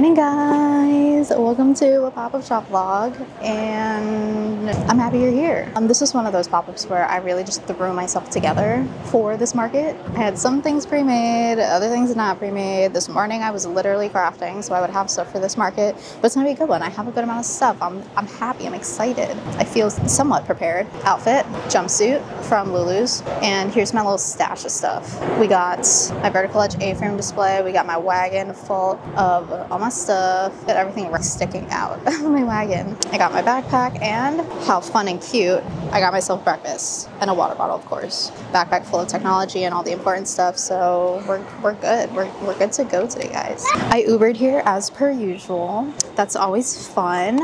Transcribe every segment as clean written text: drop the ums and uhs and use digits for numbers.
morning, guys. Welcome to a pop-up shop vlog, and I'm happy you're here. This is one of those pop-ups where I really just threw myself together for this market. I had some things pre-made, other things not pre-made. This morning I was literally crafting, so I would have stuff for this market, but it's gonna be a good one. I have a good amount of stuff. I'm happy, I'm excited. I feel somewhat prepared. Outfit, jumpsuit from Lulu's, and here's my little stash of stuff. We got my vertical edge A-frame display, we got my wagon full of all my stuff, got everything sticking out of my wagon. I got my backpack, and how fun and cute, I got myself breakfast and a water bottle, of course. Backpack full of technology and all the important stuff, so we're good. We're good to go today, guys. I Ubered here as per usual. That's always fun.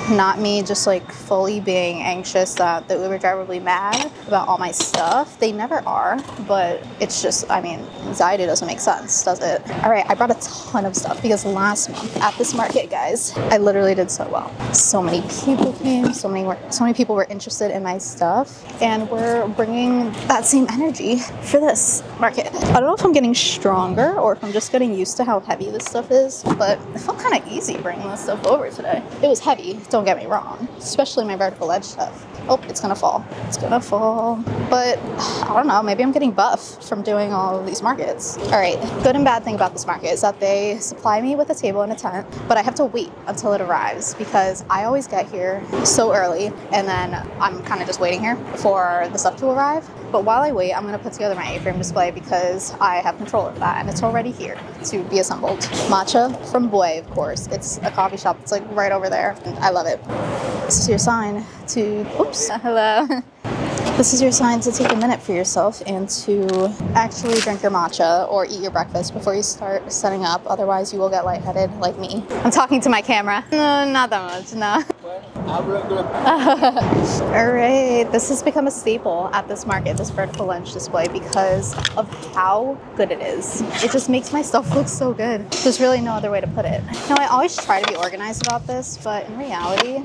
Not me just like fully being anxious that the Uber driver will be mad about all my stuff. They never are, but it's just, I mean, anxiety doesn't make sense, does it? All right, I brought a ton of stuff because last month at this market, guys, I literally did so well. So many people came, so many people were interested in my stuff, and we're bringing that same energy for this market. I don't know if I'm getting stronger or if I'm just getting used to how heavy this stuff is, but it felt kind of easy bringing this stuff over today. It was heavy, don't get me wrong, especially my vertical edge stuff. Oh, it's gonna fall. It's gonna fall. But I don't know, maybe I'm getting buff from doing all of these markets. All right, good and bad thing about this market is that they supply me with a table and a tent, but I have to wait until it arrives because I always get here so early, and then I'm kind of just waiting here for the stuff to arrive. But while I wait, I'm gonna put together my A-frame display because I have control of that, and it's already here to be assembled. Matcha from Boy, of course. It's a coffee shop. It's like right over there, and I love it. This is your sign to, oops, hello. This is your sign to take a minute for yourself and to actually drink your matcha or eat your breakfast before you start setting up. Otherwise, you will get lightheaded like me. I'm talking to my camera. No, not that much, no. All right, this has become a staple at this market, this vertical edge display, because of how good it is. It just makes my stuff look so good. There's really no other way to put it. Now, I always try to be organized about this, but in reality,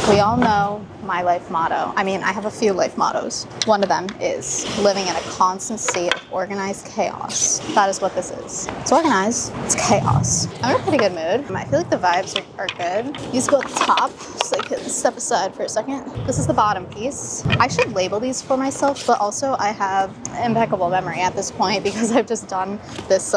we all know my life motto. I mean, I have a few life mottos. One of them is living in a constant state of organized chaos. That is what this is. It's organized, it's chaos. I'm in a pretty good mood. I feel like the vibes are good. These go at the top, just like step aside for a second. This is the bottom piece. I should label these for myself, but also I have impeccable memory at this point because I've just done this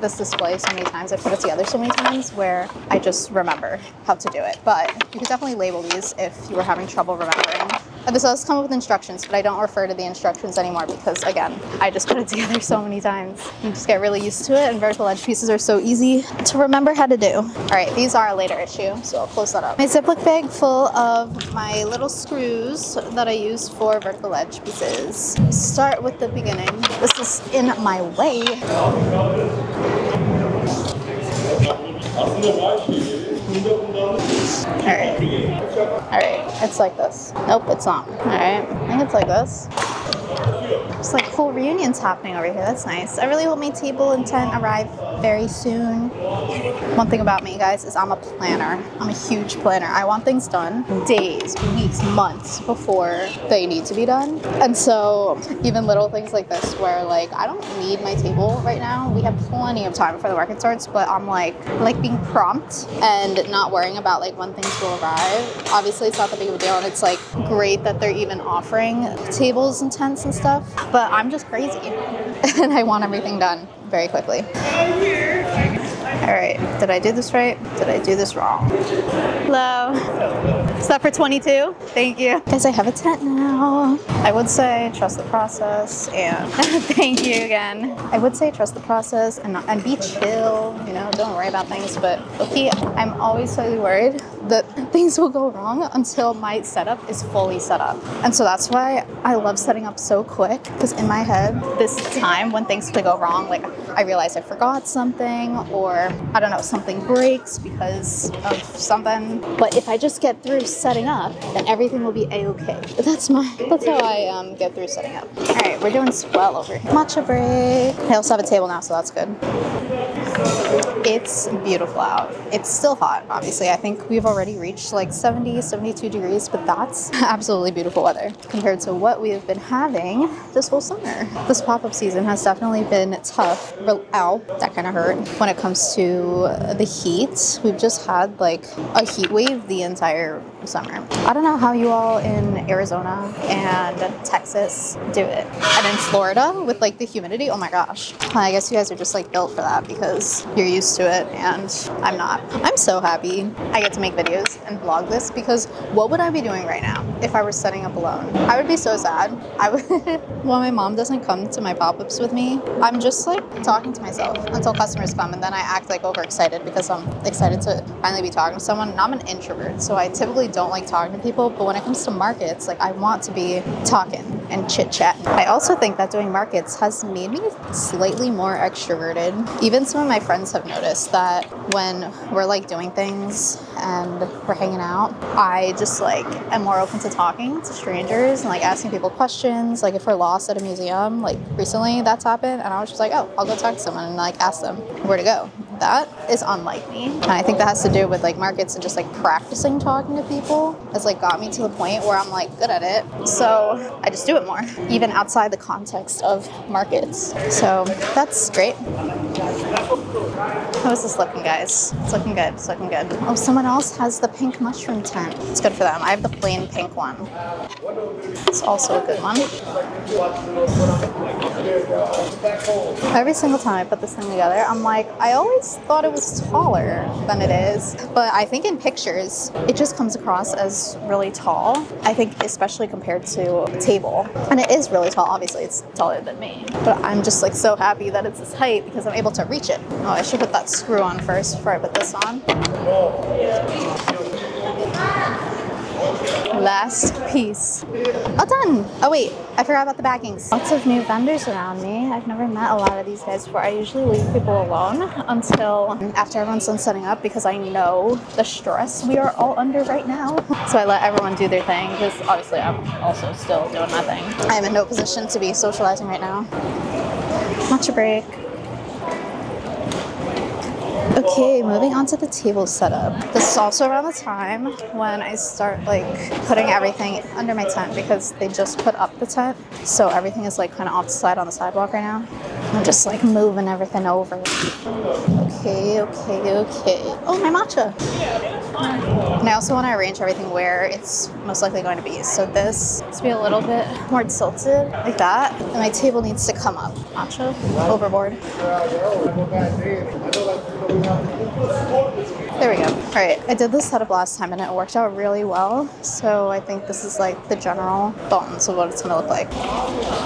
this display so many times. I put it together so many times where I just remember how to do it. But you could definitely label these if you were having trouble remembering. This does come with instructions, but I don't refer to the instructions anymore because, again, I just put it together so many times. You just get really used to it, and vertical edge pieces are so easy to remember how to do. All right, these are a later issue, so I'll close that up. My Ziploc bag full of my little screws that I use for vertical edge pieces. Start with the beginning. This is in my way. Alright, it's like this. Nope, it's not. Alright, I think it's like this. Just like whole reunions happening over here. That's nice. I really hope my table and tent arrive very soon. One thing about me, guys, is I'm a planner. I'm a huge planner. I want things done days, weeks, months before they need to be done. And so even little things like this where like I don't need my table right now. We have plenty of time before the market starts, but I'm like being prompt and not worrying about like when things will arrive. Obviously it's not that big of a deal, and it's like great that they're even offering tables and tents and stuff, but I'm just crazy and I want everything done very quickly. All right, did I do this right? Did I do this wrong? Hello. Is that for 22? Thank you. Guys, I have a tent now. I would say trust the process and thank you again. I would say trust the process and be chill, you know, don't worry about things, but okay, I'm always slightly worried that things will go wrong until my setup is fully set up. And so that's why I love setting up so quick, because in my head, this time when things could go wrong, like I realize I forgot something, or I don't know, something breaks because of something. But if I just get through setting up, then everything will be a-okay. That's how I get through setting up. All right, we're doing swell over here. Matcha break. I also have a table now, so that's good. It's beautiful out. It's still hot, obviously. I think we've already reached like 70, 72 degrees, but that's absolutely beautiful weather compared to what we have been having this whole summer. This pop-up season has definitely been tough. Ow, that kind of hurt. When it comes to the heat, we've just had like a heat wave the entire summer. I don't know how you all in Arizona and Texas do it. And in Florida with like the humidity, oh my gosh. I guess you guys are just like built for that because you're used to it and I'm not. I'm so happy I get to make videos and vlog this because what would I be doing right now if I were setting up alone? I would be so sad. I would, when my mom doesn't come to my pop-ups with me, I'm just like talking to myself until customers come, and then I act like overexcited because I'm excited to finally be talking to someone. And I'm an introvert, so I typically don't like talking to people, but when it comes to markets, like I want to be talking and chit-chat. I also think that doing markets has made me slightly more extroverted. Even some of my friends have noticed that when we're like doing things and we're hanging out, I just like am more open to talking to strangers and like asking people questions. Like if we're lost at a museum, like recently that's happened, and I was just like, oh, I'll go talk to someone and like ask them where to go. That is unlike me. And I think that has to do with like markets and just like practicing talking to people has like got me to the point where I'm like good at it. So I just do it more, even outside the context of markets. So that's great. How is this looking, guys? It's looking good. It's looking good. Oh, someone else has the pink mushroom tent. It's good for them. I have the plain pink one. It's also a good one. Every single time I put this thing together, I'm like, I always thought it was taller than it is. But I think in pictures, it just comes across as really tall. I think especially compared to a table. And it is really tall. Obviously, it's taller than me. But I'm just like so happy that it's this height because I'm able to reach it. Oh, I should put that screw on first before I put this on. Last piece. All done. Oh wait, I forgot about the backings. Lots of new vendors around me. I've never met a lot of these guys before. I usually leave people alone until after everyone's done setting up because I know the stress we are all under right now. So I let everyone do their thing because obviously I'm also still doing my thing. I am in no position to be socializing right now. Matcha break. Okay, moving on to the table setup. This is also around the time when I start like putting everything under my tent because they just put up the tent. So everything is like kind of off the side on the sidewalk right now. I'm just like moving everything over. Okay. Oh, my matcha. And I also want to arrange everything where it's most likely going to be. So this needs to be a little bit more tilted like that. And my table needs to come up. Matcha overboard. There we go. All right, I did this setup last time and it worked out really well. So I think this is like the general bones of what it's gonna look like.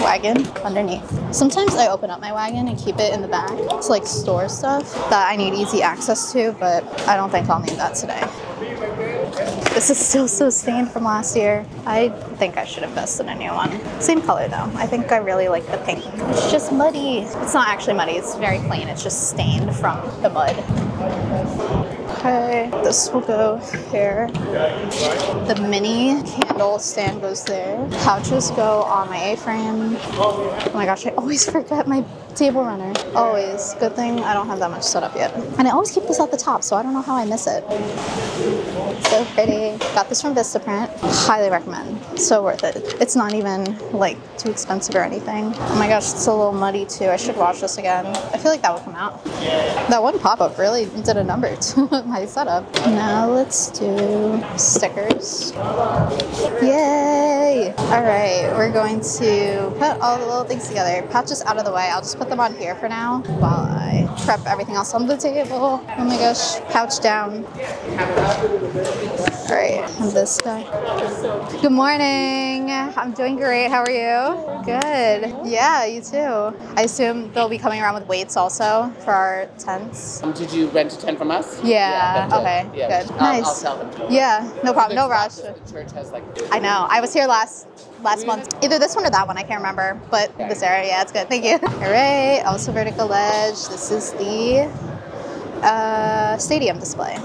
Wagon underneath. Sometimes I open up my wagon and keep it in the back to like store stuff that I need easy access to, but I don't think I'll need that today. This is still so stained from last year. I think I should have invested in a new one. Same color though. I think I really like the pink. It's just muddy. It's not actually muddy, it's very clean. It's just stained from the mud. Okay, this will go here. The mini candle stand goes there. Pouches go on my A-frame. Oh my gosh, I always forget my table runner. Always. Good thing I don't have that much set up yet. And I always keep this at the top, so I don't know how I miss it. So pretty. Got this from Vistaprint. Highly recommend. So worth it. It's not even like too expensive or anything. Oh my gosh, it's a little muddy too. I should wash this again. I feel like that would come out. That one pop-up really did a number to my setup. Now let's do stickers. Yay! All right, we're going to put all the little things together. Pouches out of the way. I'll just put them on here for now while I prep everything else on the table. Oh my gosh, pouch down. All right, and this guy. Good morning. I'm doing great. How are you? Good. Yeah, you too. I assume they'll be coming around with weights also for our tents. Did you rent a tent from us? Yeah. Okay. Yeah. Good. Nice. I'll tell them. Yeah. No problem. No rush. The church has like. I know. I was here last month. Either this one or that one. I can't remember. But this area, yeah, it's good. Thank you. All right. Also vertical ledge. This is the stadium display.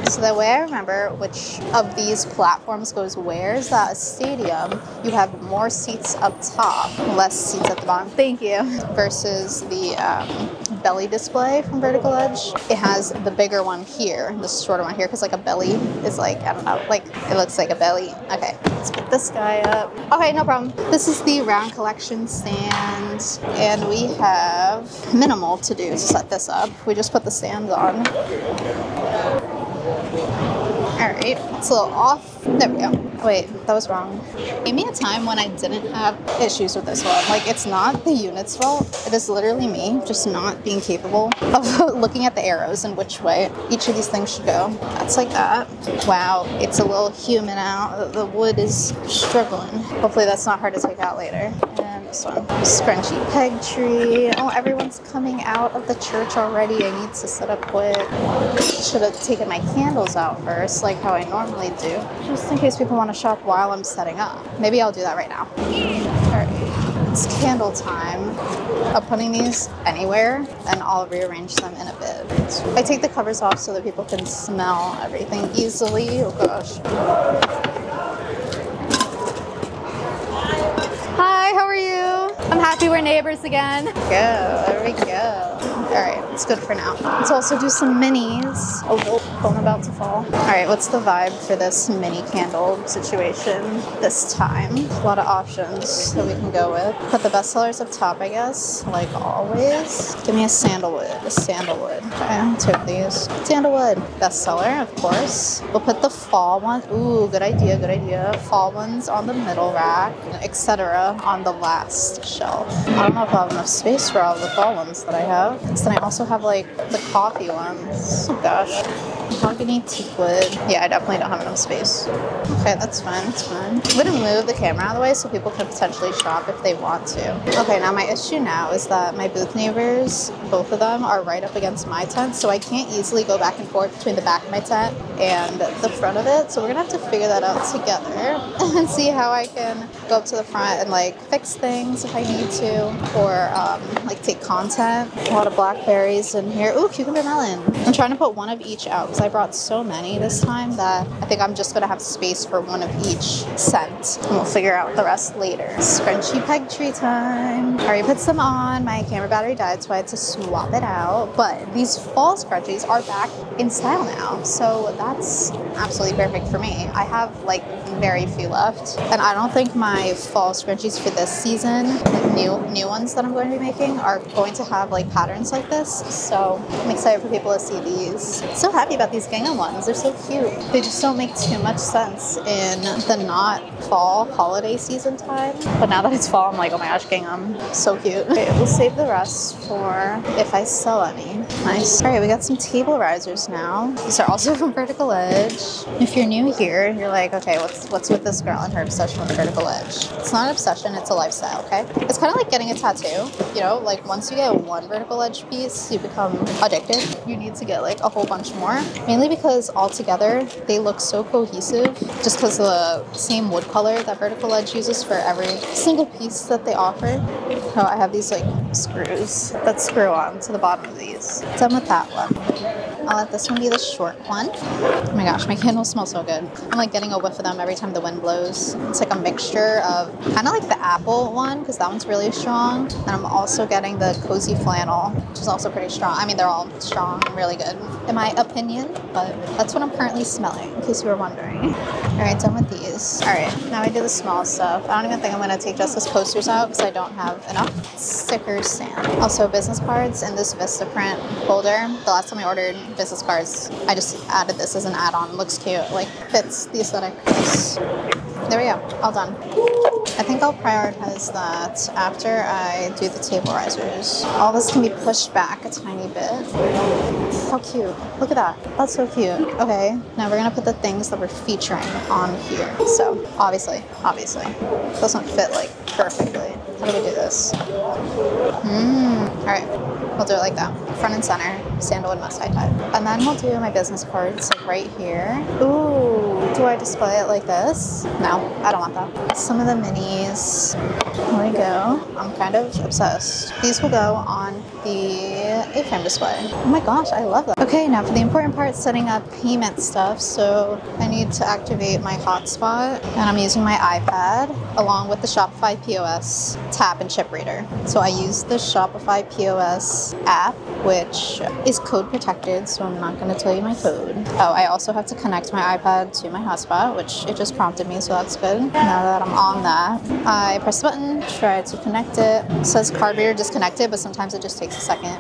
So the way I remember which of these platforms goes where is that a stadium, you have more seats up top, less seats at the bottom. Thank you. Versus the belly display from Vertical Edge. It has the bigger one here, the shorter one here, because like a belly is like, I don't know, like it looks like a belly. Okay, let's pick this guy up. Okay, no problem. This is the round collection stand, and we have minimal to do to set this up. We just put the stand on. Alright, it's a little off. There we go. Wait, that was wrong. Gave me a time when I didn't have issues with this one. Like, it's not the unit's fault. It is literally me just not being capable of looking at the arrows and which way each of these things should go. That's like that. Wow, it's a little humid out. The wood is struggling. Hopefully that's not hard to take out later. And this one. Scrunchy peg tree. Oh, everyone's coming out of the church already. I need to set up wood. Should have taken my candles out first, like how I normally do. Just in case people want to shop while I'm setting up. Maybe I'll do that right now. Alright, it's candle time. I'm putting these anywhere and I'll rearrange them in a bit. I take the covers off so that people can smell everything easily. Oh gosh. Hi, how are you? I'm happy we're neighbors again. There we go. Alright, it's good for now. Let's also do some minis. Oh, phone about to fall. Alright, what's the vibe for this mini candle situation this time? A lot of options that we can go with. Put the bestsellers up top, I guess, like always. Give me a sandalwood, Okay, I'll take these. Sandalwood, bestseller, of course. We'll put the fall one. Ooh, good idea, good idea. Fall ones on the middle rack, etc. on the last shelf. I don't know if I'll have enough space for all the fall ones that I have. So then I also have like the coffee ones. Oh gosh. Mahogany teak wood. Yeah, I definitely don't have enough space. Okay, that's fine, that's fine. I'm gonna move the camera out of the way so people can potentially shop if they want to. Okay, now my issue now is that my booth neighbors, both of them, are right up against my tent, so I can't easily go back and forth between the back of my tent and the front of it. So we're gonna have to figure that out together and see how I can go up to the front and like fix things if I need to, or like take content. A lot of blackberries in here. Ooh, cucumber melon. I'm trying to put one of each out because I brought so many this time that I think I'm just gonna have space for one of each scent, and we'll figure out the rest later. Scrunchy peg tree time. Already put some on. My camera battery died, so I had to swap it out. But these fall scrunchies are back in style now, so that's absolutely perfect for me. I have like very few left, and I don't think my fall scrunchies for this season, like new ones that I'm going to be making, are going to have like patterns like this. So I'm excited for people to see these. So happy about these gingham ones. They're so cute. They just don't make too much sense in the not fall holiday season time. But now that it's fall, I'm like, oh my gosh, gingham. So cute. Okay, we'll save the rest for if I sell any. Nice. All right, we got some table risers now. These are also from Vertical Edge. If you're new here, you're like, okay, what's with this girl and her obsession with Vertical Edge? It's not an obsession, it's a lifestyle, okay? It's kind of like getting a tattoo, you know? Like once you get one Vertical Edge piece, you become addicted. You need to get like a whole bunch more. Mainly because all together, they look so cohesive just because of the same wood color that Vertical Edge uses for every single piece that they offer. So I have these like screws that screw on to the bottom of these. Done with that one. I'll let this one be the short one. Oh my gosh, my candles smell so good. I'm like getting a whiff of them every time the wind blows. It's like a mixture of kind of like the apple one, because that one's really strong. And I'm also getting the cozy flannel, which is also pretty strong. I mean, they're all strong and really good, in my opinion, but that's what I'm currently smelling, in case you were wondering. All right, done with these. All right, now I do the small stuff. I don't even think I'm gonna take just this posters out because I don't have enough. Stickers, sand. Also business cards in this Vistaprint holder. The last time I ordered business cards, I just added this as an add-on. Looks cute, like fits the aesthetic. Nice. There we go, all done. I think I'll prioritize that after I do the table risers. All this can be pushed back a tiny bit. How cute, look at that. That's so cute. Okay, now we're gonna put the things that we're featuring on here. So, obviously, it doesn't fit like perfectly. How do we do this? All right, we'll do it like that. Front and center, sandalwood must-tie type. And then we'll do my business cards like right here. Ooh, do I display it like this? No, I don't want that. Some of the minis, there we go. I'm kind of obsessed. These will go on the A-frame display. Oh my gosh, I love that. Okay, now for the important part, setting up payment stuff. So I need to activate my hotspot, and I'm using my iPad along with the Shopify POS tap and chip reader. So I use the Shopify POS app, which is code protected, so I'm not going to tell you my code. Oh, I also have to connect my iPad to my hotspot, which it just prompted me, so that's good. Now that I'm on that, I press the button, try to connect it. It says card reader disconnected, but sometimes it just takes a second.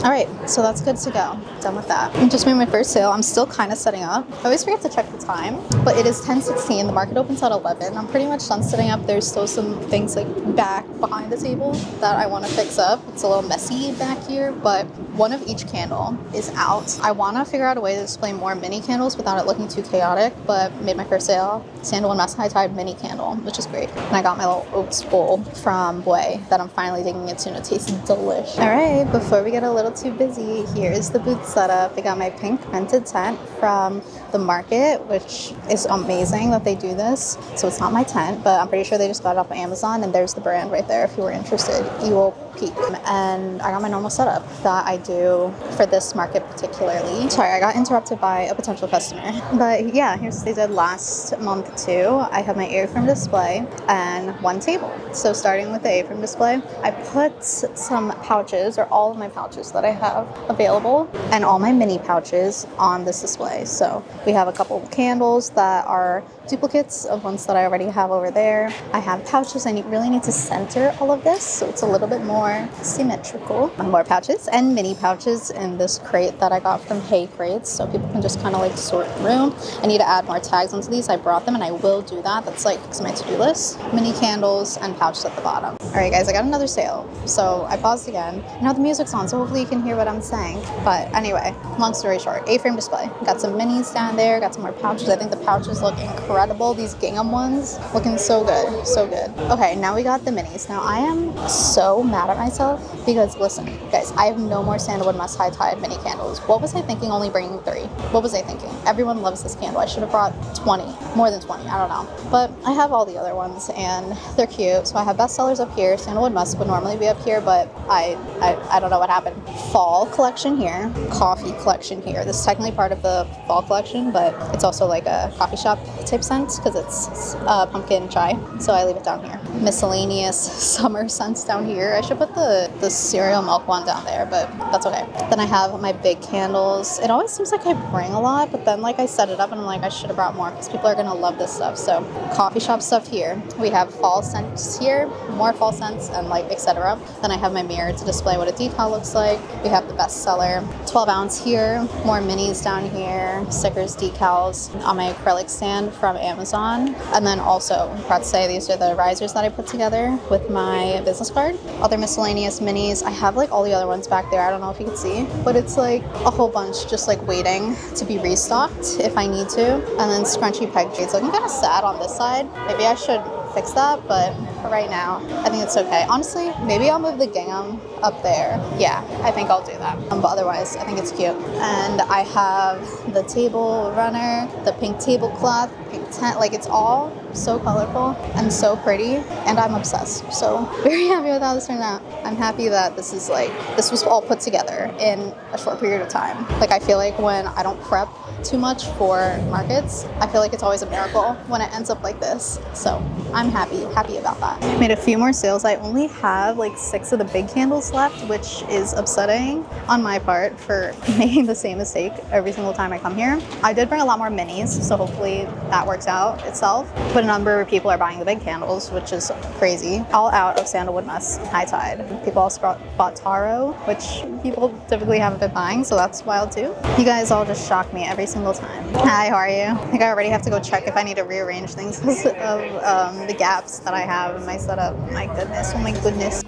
All right, so that's good to go. Done with that. I just made my first sale. I'm still kind of setting up. I always forget to check the time, but it is 10:16. The market opens at 11. I'm pretty much done setting up. There's still some things like back behind the table that I want to fix up. It's a little messy back here, but one of each candle is out. I want to figure out a way to display more mini candles without it looking too chaotic, but made my first sale. Sandalwood Musk High Tide mini candle, which is great. And I got my little oats bowl from Boy that I'm finally digging into, and it tastes delish. All right, before we get a little too busy, here is the booth setup. I got my pink printed tent from the market, which is amazing that they do this. So it's not my tent, but I'm pretty sure they just got it off of Amazon, and there's the brand right there if you were interested. You will peek. And I got my normal setup that I do for this market particularly. Sorry, I got interrupted by a potential customer. But yeah, here's what they did last month too. I have my A-frame display and one table. So starting with the A-frame display, I put some pouches, or all of my pouches that I have available, and all my mini pouches on this display. So we have a couple of candles that are duplicates of ones that I already have over there. I have pouches. I really need to center all of this so it's a little bit more symmetrical. More pouches and mini pouches in this crate that I got from Hay Crates, so people can just kind of like sort through. I need to add more tags onto these. I brought them and I will do that. That's like my to-do list. Mini candles and pouches at the bottom. All right guys, I got another sale. So I paused again. Now the music's on, so hopefully you can hear what I'm saying. But anyway, long story short, A-frame display. Got some minis down there, got some more pouches. I think the pouches look incredible. These gingham ones looking so good, so good. Okay, now we got the minis. Now I am so mad at myself because listen, guys, I have no more Sandalwood Musk High Tide mini candles. What was I thinking only bringing 3? What was I thinking? Everyone loves this candle. I should have brought 20, more than 20, I don't know. But I have all the other ones and they're cute. So I have bestsellers up here. Sandalwood Musk would normally be up here, but I don't know what happened. Fall collection here, coffee collection here. This is technically part of the fall collection, but it's also like a coffee shop type scent because it's pumpkin chai. So I leave it down here. Miscellaneous summer scents down here. I should put the cereal milk one down there, but that's okay. Then I have my big candles. It always seems like I bring a lot, but then like I set it up and I'm like, I should have brought more because people are gonna love this stuff. So coffee shop stuff here. We have fall scents here, more fall scents and like etc. Then I have my mirror to display what a decal looks like. We have the bestseller 12 ounce here, more minis down here, stickers, decals on my acrylic stand from Amazon. And then also, I forgot to say, these are the risers that I put together with my business card. Other miscellaneous minis. I have like all the other ones back there. I don't know if you can see, but it's like a whole bunch just like waiting to be restocked if I need to. And then scrunchy peg shades. Looking kind of sad on this side. Maybe I should fix that, but for right now, I think it's okay. Honestly, maybe I'll move the gingham up there. Yeah, I think I'll do that. But otherwise, I think it's cute. And I have the table runner, the pink tablecloth, pink tent. Like it's all so colorful and so pretty, and I'm obsessed. So very happy with how this turned out. I'm happy that this was all put together in a short period of time. Like I feel like when I don't prep too much for markets, I feel like it's always a miracle when it ends up like this. So I'm happy about that. Made a few more sales. I only have like 6 of the big candles left, which is upsetting on my part for making the same mistake every single time I come here. I did bring a lot more minis, so hopefully that works out itself. But a number of people are buying the big candles, which is crazy. All out of Sandalwood Musk High Tide. People also bought taro, which people typically haven't been buying, so that's wild too. You guys all just shock me every single time. Hi, how are you? I think I already have to go check if I need to rearrange things because of the gaps that I have in my setup. My goodness, oh my goodness.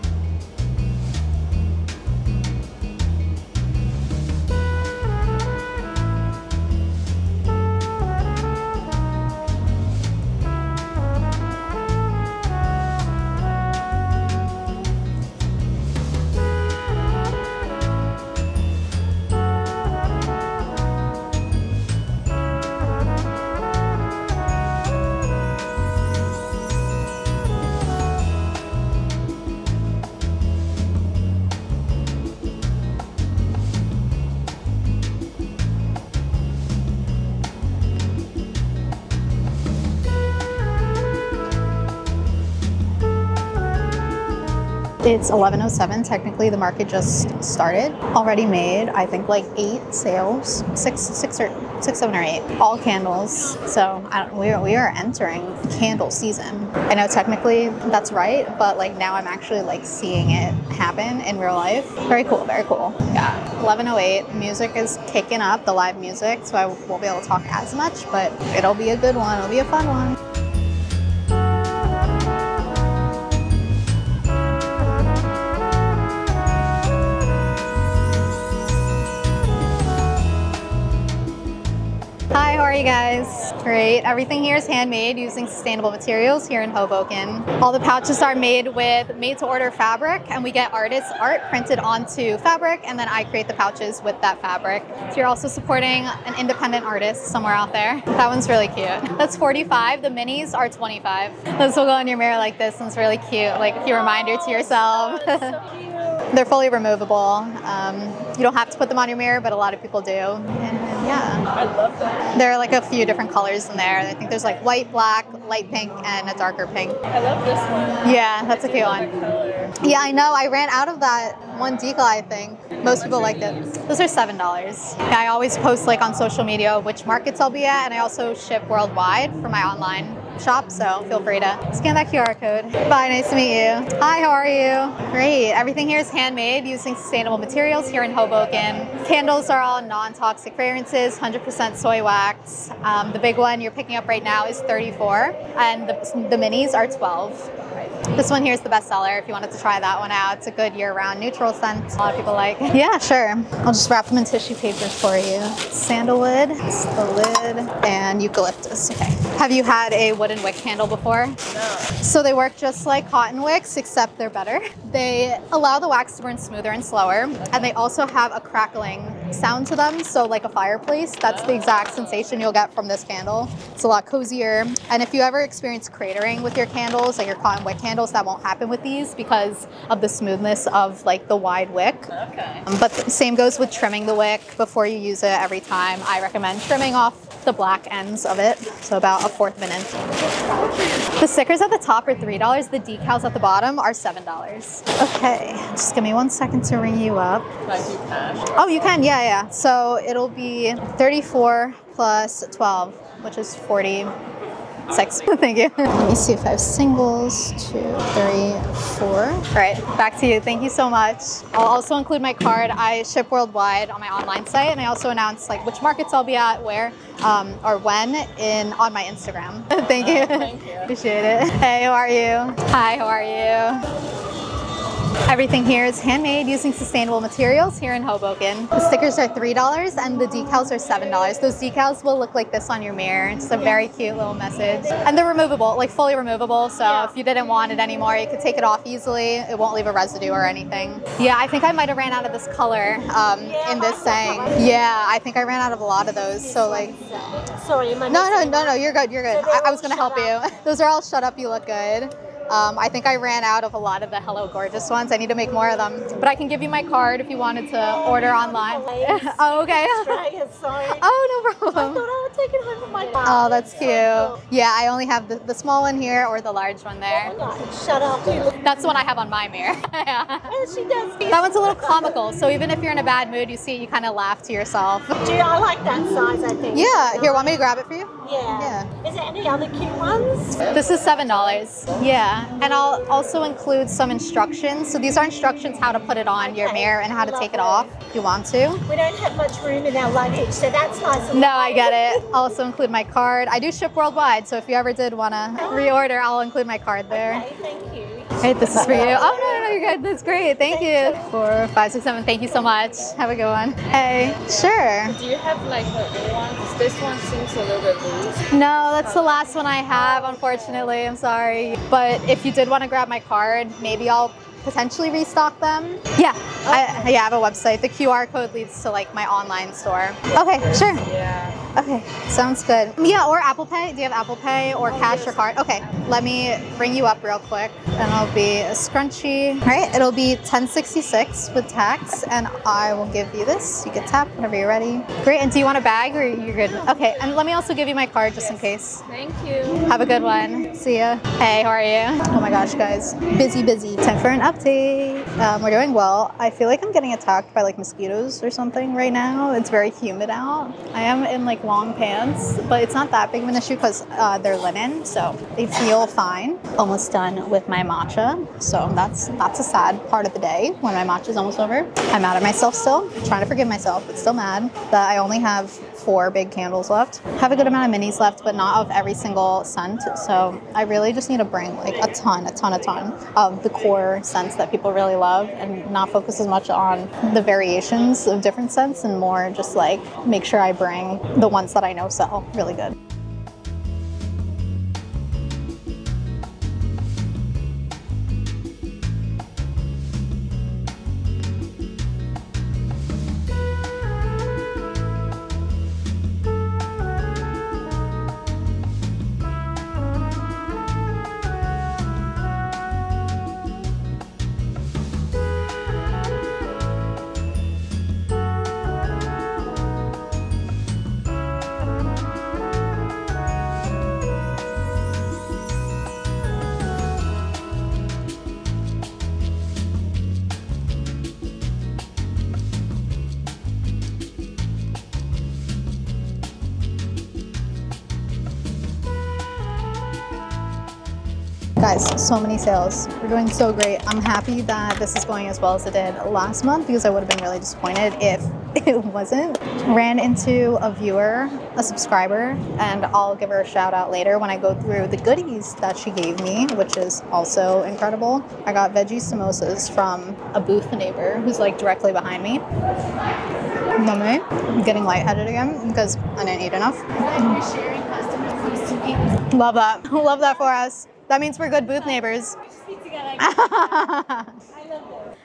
It's 11:07. Technically, the market just started. Already made, I think, like 8 sales, six, 7, or 8. All candles. So we are entering candle season. I know technically that's right, but like now I'm actually like seeing it happen in real life. Very cool, very cool. Yeah, 11:08. Music is kicking up, the live music, so I won't be able to talk as much, but it'll be a good one. It'll be a fun one. Hi, how are you guys? Great. Everything here is handmade using sustainable materials here in Hoboken. All the pouches are made with made-to-order fabric, and we get artists' art printed onto fabric, and then I create the pouches with that fabric. So you're also supporting an independent artist somewhere out there. That one's really cute. That's 45. The minis are 25. This will go in your mirror like this, and it's really cute. Like a cute reminder to yourself. They're fully removable. You don't have to put them on your mirror, but a lot of people do. And yeah. I love that. There are like a few different colors in there. I think there's like white, black, light pink, and a darker pink. I love this one. Yeah, that's a cute one. Yeah, I know. I ran out of that one decal, I think. Most people liked it. Those are $7. Yeah, I always post like on social media which markets I'll be at, and I also ship worldwide for my online shop, so feel free to scan that QR code. Bye, nice to meet you. Hi, how are you? Great. Everything here is handmade using sustainable materials here in Hoboken. Candles are all non-toxic fragrances, 100% soy wax. The big one you're picking up right now is 34, and the minis are 12. This one here is the best seller if you wanted to try that one out. It's a good year-round neutral scent. A lot of people like. Yeah, sure. I'll just wrap them in tissue paper for you. Sandalwood, it's the lid, and eucalyptus. Okay. Have you had a wooden wick candle before? No. So they work just like cotton wicks, except they're better. They allow the wax to burn smoother and slower, and they also have a crackling sound to them, so like a fireplace. That's the exact sensation you'll get from this candle. It's a lot cozier. And if you ever experience cratering with your candles, like your cotton wick candles, that won't happen with these because of the smoothness of like the wide wick. Okay. But the same goes with trimming the wick before you use it every time. I recommend trimming off the black ends of it, so about 1/4 of an inch. The stickers at the top are $3. The decals at the bottom are $7. Okay, just give me 1 second to ring you up. Can I do cash? Oh, you can, yeah. So it'll be 34 plus 12, which is 46. Thank you. Let me see if I have singles. 2, 3, 4. All right, back to you. Thank you so much. I'll also include my card. I ship worldwide on my online site, and I also announce like which markets I'll be at, where, or when on my Instagram. Thank you. Thank you. Appreciate it. Hey, how are you? Hi, how are you? Everything here is handmade using sustainable materials here in Hoboken. The stickers are $3 and the decals are $7. Those decals will look like this on your mirror. It's a very cute little message. And they're removable, like fully removable. So if you didn't want it anymore, you could take it off easily. It won't leave a residue or anything. Yeah, I think I might have ran out of this color in this saying. Yeah, I think I ran out of a lot of those. So like, sorry, am I no, you're good, you're good. I was gonna help you. Those are all shut up, you look good. I think I ran out of a lot of the Hello Gorgeous ones. I need to make more of them. But I can give you my card if you wanted to order online. Oh, okay. Australia, sorry. Oh, no I problem. thought I would take it home for my mom. Oh, that's cute. Yeah, I only have the small one here or the large one there. Shut up. That's the one I have on my mirror. Yeah. She does. That one's a little comical, so even if you're in a bad mood, you see it, you kind of laugh to yourself. Gee, I like that size, I think. Yeah, here, want me to grab it for you? Yeah. Is there any other cute ones? This is $7. Yeah, and I'll also include some instructions. So these are instructions how to put it on your mirror and how to take it off if you want to. We don't have much room in our luggage, so that's nice. No, I get it. I'll also include my card. I do ship worldwide, so if you ever did want to reorder, I'll include my card there. Okay, thank you. Hey, this is for you. Oh, no, you're good. That's great. Thank you. 4, 5, 6, 7. Thank you so much. Have a good one. Hey, sure. Do you have like a new one? Because this one seems a little bit loose. No, that's the last one I have, unfortunately. I'm sorry. But if you did want to grab my card, maybe I'll potentially restock them. Yeah, I have a website. The QR code leads to like my online store. Okay, sure. Yeah. Okay, sounds good. Yeah, or Apple Pay. Do you have Apple Pay or cash or card? Okay, let me bring you up real quick, and it'll be a scrunchie. All right, it'll be $10.66 with tax, and I will give you this. You can tap whenever you're ready. Great, and do you want a bag or you're good? Okay, and let me also give you my card just in case. Thank you. Have a good one. See ya. Hey, how are you? Oh my gosh, guys. Busy, busy. Time for an update. We're doing well. I feel like I'm getting attacked by like mosquitoes or something right now. It's very humid out. I am in like long pants, but it's not that big of an issue because they're linen, so they feel fine. Almost done with my matcha, so that's a sad part of the day when my matcha is almost over. I'm mad at myself still. I'm trying to forgive myself, but still mad that I only have 4 big candles left. Have a good amount of minis left, but not of every single scent. So I really just need to bring like a ton of the core scents that people really love, and not focus as much on the variations of different scents, and more just like make sure I bring the ones that I know sell really good. Guys, so many sales. We're doing so great. I'm happy that this is going as well as it did last month, because I would have been really disappointed if it wasn't. Ran into a viewer, a subscriber, and I'll give her a shout out later when I go through the goodies that she gave me, which is also incredible. I got veggie samosas from a booth neighbor who's like directly behind me. Yummy. I'm getting lightheaded again because I didn't eat enough. Love that. Love that for us. That means we're good booth neighbors.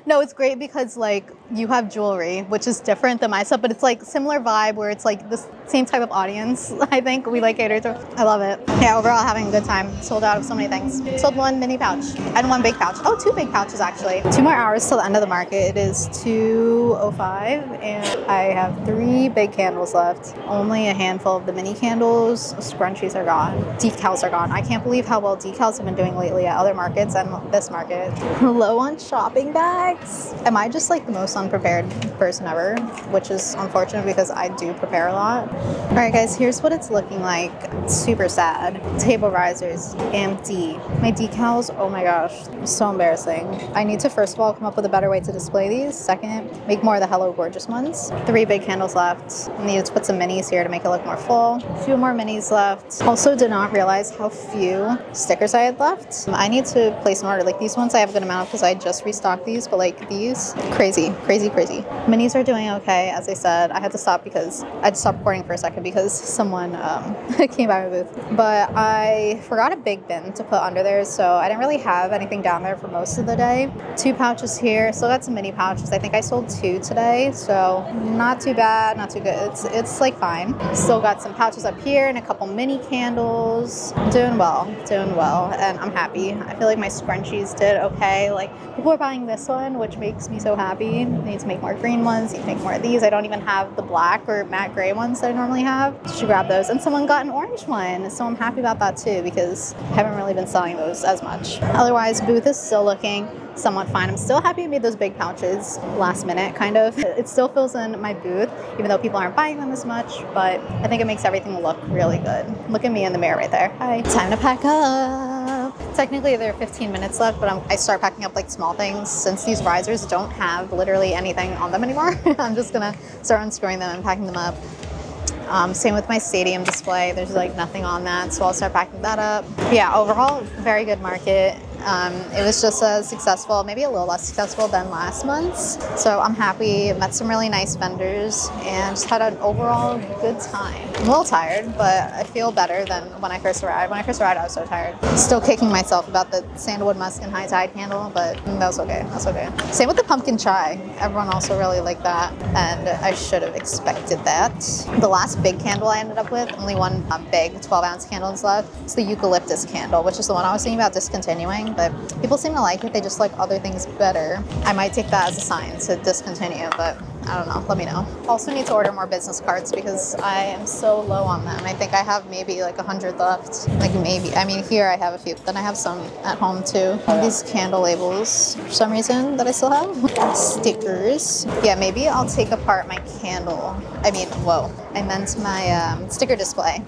No, it's great because like you have jewelry, which is different than my stuff, but it's like similar vibe where it's like the same type of audience. I think we like cater to. I love it. Yeah, overall having a good time. Sold out of so many things. Sold 1 mini pouch and 1 big pouch. Oh, 2 big pouches actually. 2 more hours till the end of the market. It is 2:05 and I have 3 big candles left. Only a handful of the mini candles. Scrunchies are gone. Decals are gone. I can't believe how well decals have been doing lately at other markets and this market. Low on shopping bags. Am I just like the most unprepared person ever? Which is unfortunate because I do prepare a lot. All right guys, here's what it's looking like. Super sad. Table risers, empty. My decals, oh my gosh, so embarrassing. I need to first of all come up with a better way to display these. Second, make more of the Hello Gorgeous ones. 3 big candles left. I needed to put some minis here to make it look more full. A few more minis left. Also did not realize how few stickers I had left. I need to place an order. Like these ones I have a good amount because I just restocked these, but like these, crazy. Minis are doing okay. As I said, I had to stop because I had to stop recording for a second because someone came by my booth. But I forgot a big bin to put under there, so I didn't really have anything down there for most of the day. 2 pouches here. Still got some mini pouches. I think I sold 2 today, so not too bad, not too good. It's like fine. Still got some pouches up here and a couple mini candles. Doing well, and I'm happy. I feel like my scrunchies did okay. Like people are buying this one, which makes me so happy. I need to make more green ones, need to make more of these. I don't even have the black or matte gray ones that I normally have. Should grab those. And someone got an orange one, so I'm happy about that too because I haven't really been selling those as much. Otherwise, booth is still looking somewhat fine. I'm still happy I made those big pouches last minute, kind of. It still fills in my booth, even though people aren't buying them as much, but I think it makes everything look really good. Look at me in the mirror right there. Hi. Time to pack up. Technically, there are 15 minutes left, but I start packing up like small things. Since these risers don't have literally anything on them anymore, I'm just gonna start unscrewing them and packing them up. Same with my stadium display. There's like nothing on that, so I'll start packing that up. Yeah, overall, very good market. It was just as successful, maybe a little less successful than last month's. So I'm happy, met some really nice vendors, and just had an overall good time. I'm a little tired, but I feel better than when I first arrived. When I first arrived, I was so tired. Still kicking myself about the sandalwood musk and high tide candle, but that was okay. That's okay. Same with the pumpkin chai. Everyone also really liked that, and I should have expected that. The last big candle I ended up with, only one big 12-ounce candle is left. It's the eucalyptus candle, which is the one I was thinking about discontinuing, but people seem to like it. They just like other things better. I might take that as a sign to discontinue, but I don't know. Let me know. Also need to order more business cards because I am so low on them. I think I have maybe like 100 left. Like maybe. I mean, here I have a few, but then I have some at home too. These candle labels for some reason that I still have. Stickers. Yeah, maybe I'll take apart my candle. I mean, whoa. I meant my sticker display.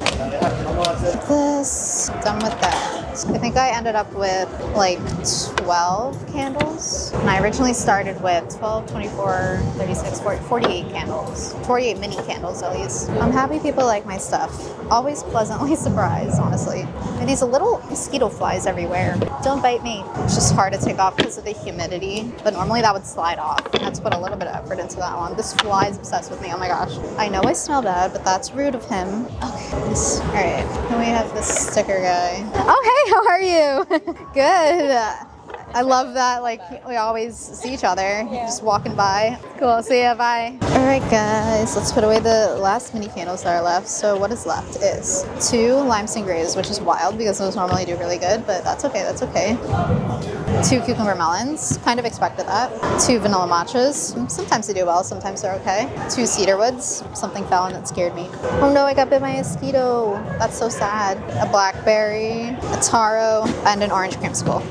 This. Done with that. I think I ended up with like 12 candles. And I originally started with 12, 24, 36, 40, 48 candles. 48 mini candles at least. I'm happy people like my stuff. Always pleasantly surprised, honestly. And these little mosquito flies everywhere. Don't bite me. It's just hard to take off because of the humidity. But normally that would slide off. I had to put a little bit of effort into that one. This fly is obsessed with me. Oh my gosh. I know I smell bad, but that's rude of him. Okay. All right. Then we have this sticker guy. Oh, hey, how are you? Good. I love that, like, we always see each other, just walking by. Cool, see ya, bye. All right, guys, let's put away the last mini candles that are left. So what is left is 2 limestone grays, which is wild because those normally do really good, but that's okay, that's okay. 2 cucumber melons, kind of expected that. 2 vanilla matchas, sometimes they do well, sometimes they're okay. 2 cedar woods, something fell and it scared me. Oh no, I got bit by a mosquito. That's so sad. A blackberry, a taro, and an orange creamsicle.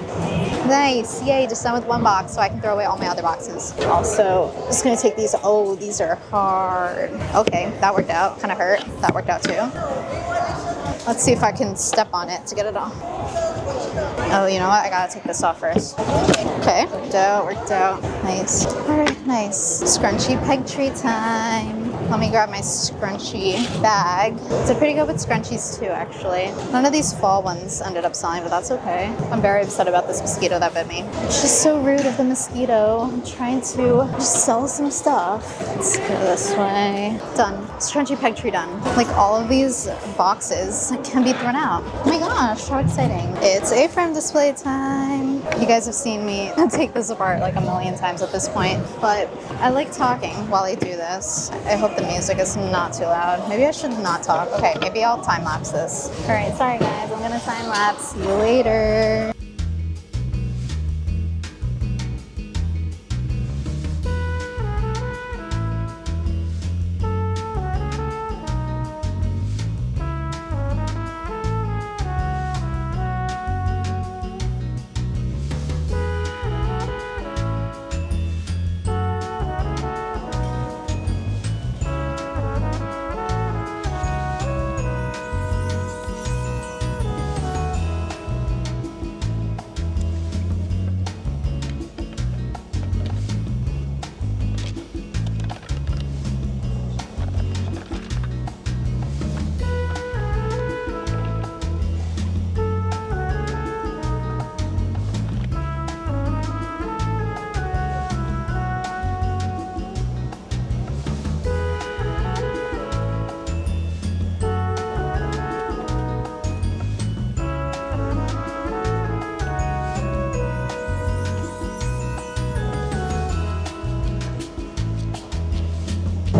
Nice, yay, just done with 1 box so I can throw away all my other boxes. Also, just gonna take these, oh, these are hard. Okay, that worked out, kind of hurt. That worked out too. Let's see if I can step on it to get it off. Oh, you know what, I gotta take this off first. Okay, worked out, nice. All right, nice. Scrunchy peg tree time. Let me grab my scrunchie bag. So pretty good with scrunchies too, actually. None of these fall ones ended up selling, but that's okay. I'm very upset about this mosquito that bit me. It's just so rude of the mosquito. I'm trying to just sell some stuff. Let's go this way. Done. Scrunchy peg tree done. Like all of these boxes can be thrown out. Oh my gosh, how exciting. It's A-frame display time. You guys have seen me take this apart like a million times at this point, but I like talking while I do this. I hope the music is not too loud. Maybe I should not talk. Okay, maybe I'll time lapse this. All right, sorry guys, I'm gonna time lapse. See you later.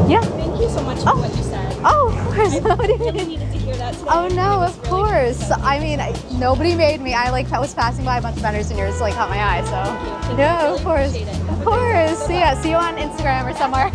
Yeah. Thank you so much for what you said. Oh, of course. I really needed to hear that today. Oh no, of Really course. I mean, nobody made me. I like was passing by a bunch of vendors and yours like caught my eye. So yeah, really of course, appreciate it. of course. So, yeah, see you on Instagram or somewhere.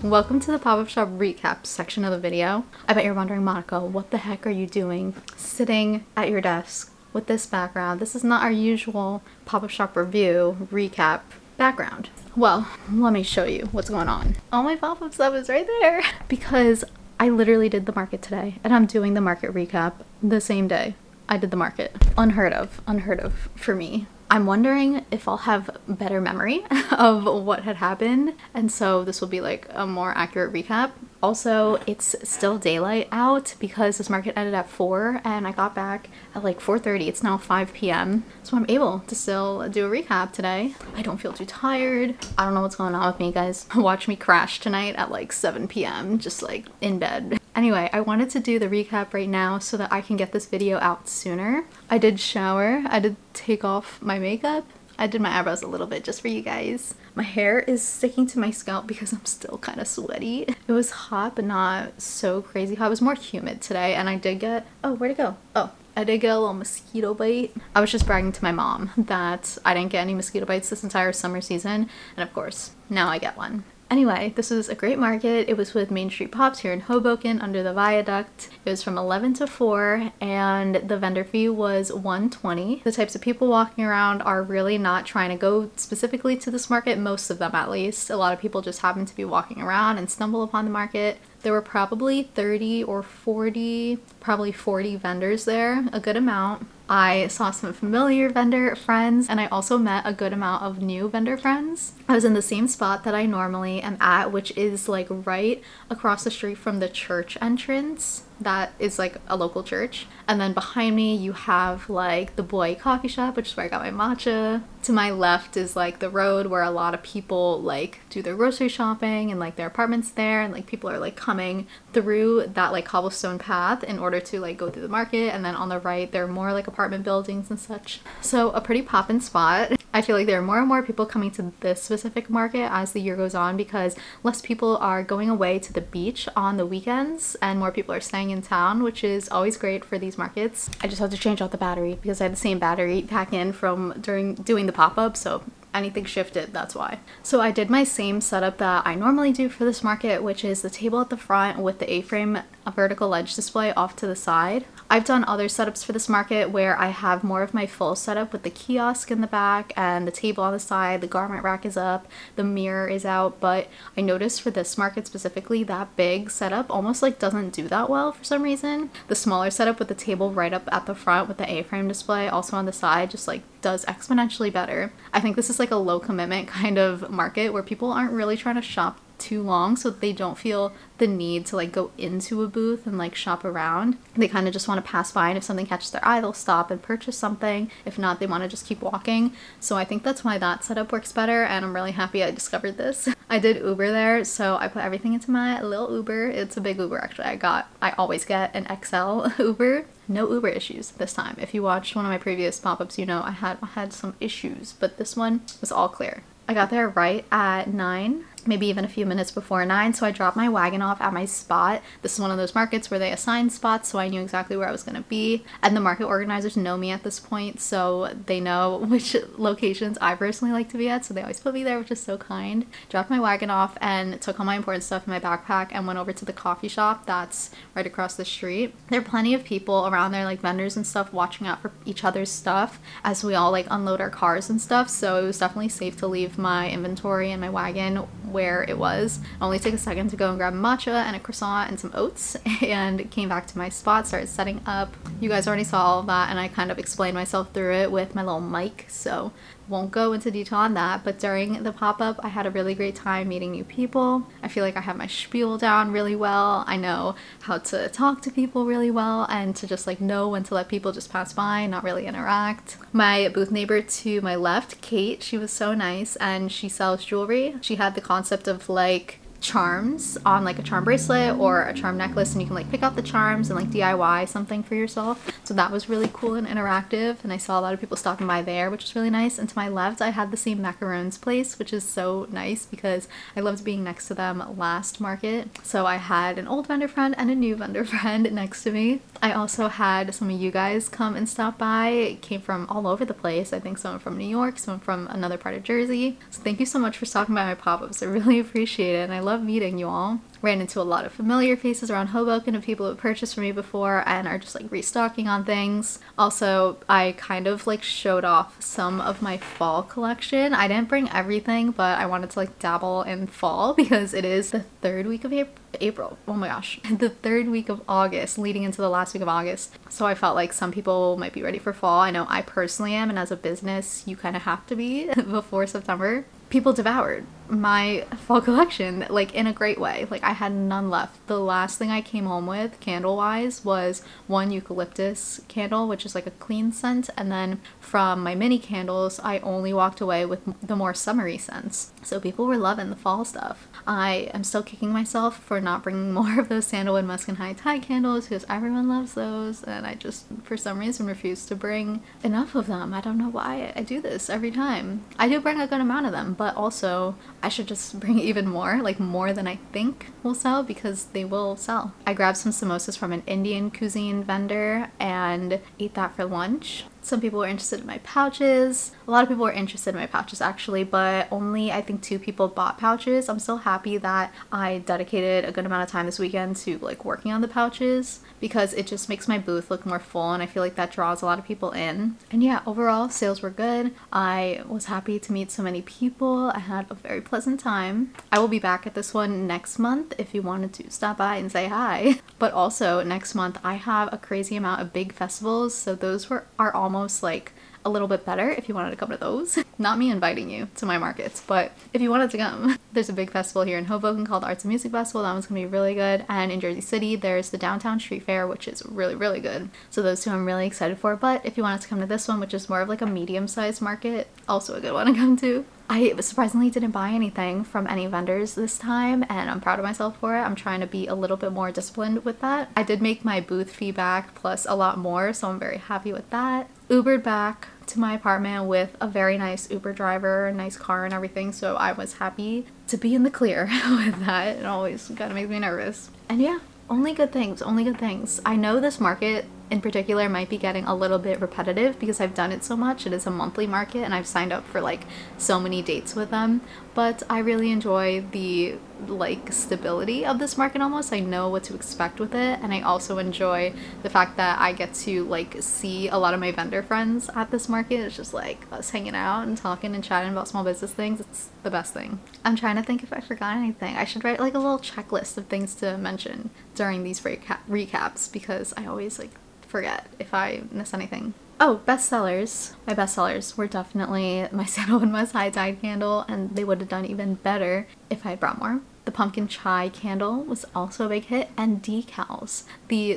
Welcome to the pop-up shop recap section of the video. I bet you're wondering, Monica, what the heck are you doing sitting at your desk with this background? This is not our usual pop-up shop review recap background. Well, let me show you what's going on. All my pop-up stuff is right there because I literally did the market today and I'm doing the market recap the same day I did the market. Unheard of for me. I'm wondering if I'll have better memory of what had happened, and so this will be like a more accurate recap. Also, it's still daylight out because this market ended at 4 and I got back at like 4:30. It's now 5 p.m. So I'm able to still do a recap today. I don't feel too tired. I don't know what's going on with me, guys. Watch me crash tonight at like 7 p.m. just like in bed. Anyway, I wanted to do the recap right now so that I can get this video out sooner. I did shower. I did take off my makeup. I did my eyebrows a little bit just for you guys. My hair is sticking to my scalp because I'm still kind of sweaty. It was hot, but not so crazy hot. It was more humid today, and I did get... Oh, where'd it go? Oh, I did get a little mosquito bite. I was just bragging to my mom that I didn't get any mosquito bites this entire summer season, and of course, now I get one. Anyway, this was a great market. It was with Main Street Pops here in Hoboken under the viaduct. It was from 11 to 4 and the vendor fee was $1.20. The types of people walking around are really not trying to go specifically to this market, most of them at least. A lot of people just happen to be walking around and stumble upon the market. There were probably 30 or 40, probably 40 vendors there, a good amount. I saw some familiar vendor friends and I also met a good amount of new vendor friends. I was in the same spot that I normally am at, which is like right across the street from the church entrance. That is like a local church. And then behind me you have like the Boy coffee shop, which is where I got my matcha. To my left is like the road where a lot of people like do their grocery shopping and like their apartments there, and like people are like coming through that like cobblestone path in order to like go through the market. And then on the right there are more like apartment buildings and such. So a pretty poppin' spot. I feel like there are more and more people coming to this specific market as the year goes on because less people are going away to the beach on the weekends and more people are staying in town, which is always great for these markets. I just had to change out the battery because I had the same battery pack in from during doing the pop-up, so anything shifted, that's why. So I did my same setup that I normally do for this market, which is the table at the front with the A-frame vertical ledge display off to the side. I've done other setups for this market where I have more of my full setup with the kiosk in the back and the table on the side, the garment rack is up, the mirror is out, but I noticed for this market specifically that big setup almost like doesn't do that well for some reason. The smaller setup with the table right up at the front with the A-frame display also on the side just like does exponentially better. I think this is like a low commitment kind of market where people aren't really trying to shop too long, so they don't feel the need to like go into a booth and like shop around. They kind of just want to pass by, and if something catches their eye they'll stop and purchase something. If not, they want to just keep walking. So I think that's why that setup works better, and I'm really happy I discovered this. I did Uber there, so I put everything into my little Uber. It's a big Uber actually. I always get an XL Uber. No Uber issues this time. If you watched one of my previous pop-ups, you know I had some issues, but this one was all clear. I got there right at 9, maybe even a few minutes before 9, so I dropped my wagon off at my spot. This is one of those markets where they assign spots, so I knew exactly where I was going to be. And the market organizers know me at this point, so they know which locations I personally like to be at, so they always put me there, which is so kind. Dropped my wagon off and took all my important stuff in my backpack and went over to the coffee shop that's right across the street. There are plenty of people around there, like vendors and stuff, watching out for each other's stuff as we all like unload our cars and stuff, so it was definitely safe to leave my inventory and my wagon where it was. I only took a second to go and grab matcha and a croissant and some oats and came back to my spot, started setting up. You guys already saw all of that, and I kind of explained myself through it with my little mic, so won't go into detail on that. But during the pop-up I had a really great time meeting new people. I feel like I have my spiel down really well. I know how to talk to people really well and to just like know when to let people just pass by and not really interact. My booth neighbor to my left, Kate, she was so nice and she sells jewelry. She had the concept of like charms on like a charm bracelet or a charm necklace, and you can like pick out the charms and like DIY something for yourself. So that was really cool and interactive, and I saw a lot of people stopping by there, which was really nice. And to my left I had the same macarons place, which is so nice because I loved being next to them last market. So I had an old vendor friend and a new vendor friend next to me. I also had some of you guys come and stop by. It came from all over the place. I think someone from New York, someone from another part of Jersey. So thank you so much for stopping by my pop-ups. I really appreciate it, and I love meeting you all. Ran into a lot of familiar faces around Hoboken of people who have purchased from me before and are just like restocking on things. Also, I kind of like showed off some of my fall collection. I didn't bring everything, but I wanted to like dabble in fall because it is the third week of April. Oh my gosh. The third week of August leading into the last week of August. So I felt like some people might be ready for fall. I know I personally am, and as a business you kind of have to be before September. People devoured my fall collection, like in a great way. Like I had none left. The last thing I came home with candle wise was one eucalyptus candle, which is like a clean scent, and then from my mini candles I only walked away with the more summery scents. So people were loving the fall stuff. I am still kicking myself for not bringing more of those sandalwood, musk, and high tide candles because everyone loves those, and I just for some reason refuse to bring enough of them. I don't know why I do this every time. I do bring a good amount of them, but also I should just bring even more, like more than I think will sell, because they will sell. I grabbed some samosas from an Indian cuisine vendor and ate that for lunch. Some people were interested in my pouches. A lot of people were interested in my pouches actually, but only I think 2 people bought pouches. I'm still happy that I dedicated a good amount of time this weekend to like working on the pouches, because it just makes my booth look more full, and I feel like that draws a lot of people in. And yeah, overall sales were good. I was happy to meet so many people. I had a very pleasant time. I will be back at this one next month if you wanted to stop by and say hi. But also next month I have a crazy amount of big festivals, so those are almost like a little bit better if you wanted to come to those. Not me inviting you to my markets, but if you wanted to come. There's a big festival here in Hoboken called Arts and Music Festival. That one's gonna be really good. And in Jersey City there's the Downtown Street Fair, which is really good. So those 2 I'm really excited for. But if you wanted to come to this one, which is more of like a medium-sized market, also a good one to come to. I surprisingly didn't buy anything from any vendors this time, and I'm proud of myself for it. I'm trying to be a little bit more disciplined with that. I did make my booth fee back plus a lot more, so I'm very happy with that. Ubered back to my apartment with a very nice Uber driver, nice car and everything, so I was happy to be in the clear with that. It always kind of makes me nervous. And yeah, only good things, only good things. I know this market in particular might be getting a little bit repetitive because I've done it so much. It is a monthly market and I've signed up for like so many dates with them, but I really enjoy the like stability of this market almost. I know what to expect with it, and I also enjoy the fact that I get to like see a lot of my vendor friends at this market. It's just like us hanging out and talking and chatting about small business things. It's the best thing. I'm trying to think if I forgot anything. I should write like a little checklist of things to mention during these recaps because I always like forget if I miss anything. Oh, bestsellers. My bestsellers were definitely my sandalwood musk high tide candle, and they would have done even better if I had brought more. The pumpkin chai candle was also a big hit, and decals.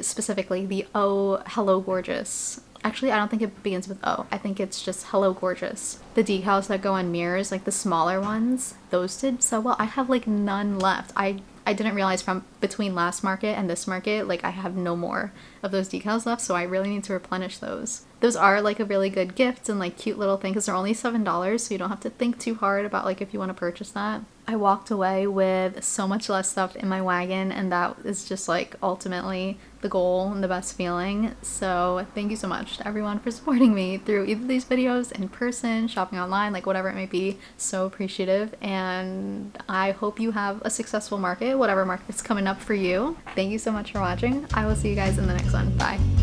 Specifically the Oh Hello Gorgeous. Actually, I don't think it begins with O. I think it's just Hello Gorgeous. The decals that go on mirrors, like the smaller ones, those did so well. I have like none left. I didn't realize from between last market and this market, like I have no more of those decals left, so I really need to replenish those. Those are like a really good gift and like cute little thing because they're only $7, so you don't have to think too hard about like if you want to purchase that. I walked away with so much less stuff in my wagon, and that is just like ultimately the goal and the best feeling. So thank you so much to everyone for supporting me through either of these videos, in person, shopping online, like whatever it may be. So appreciative, and I hope you have a successful market, whatever market's coming up for you. Thank you so much for watching. I will see you guys in the next one. Bye.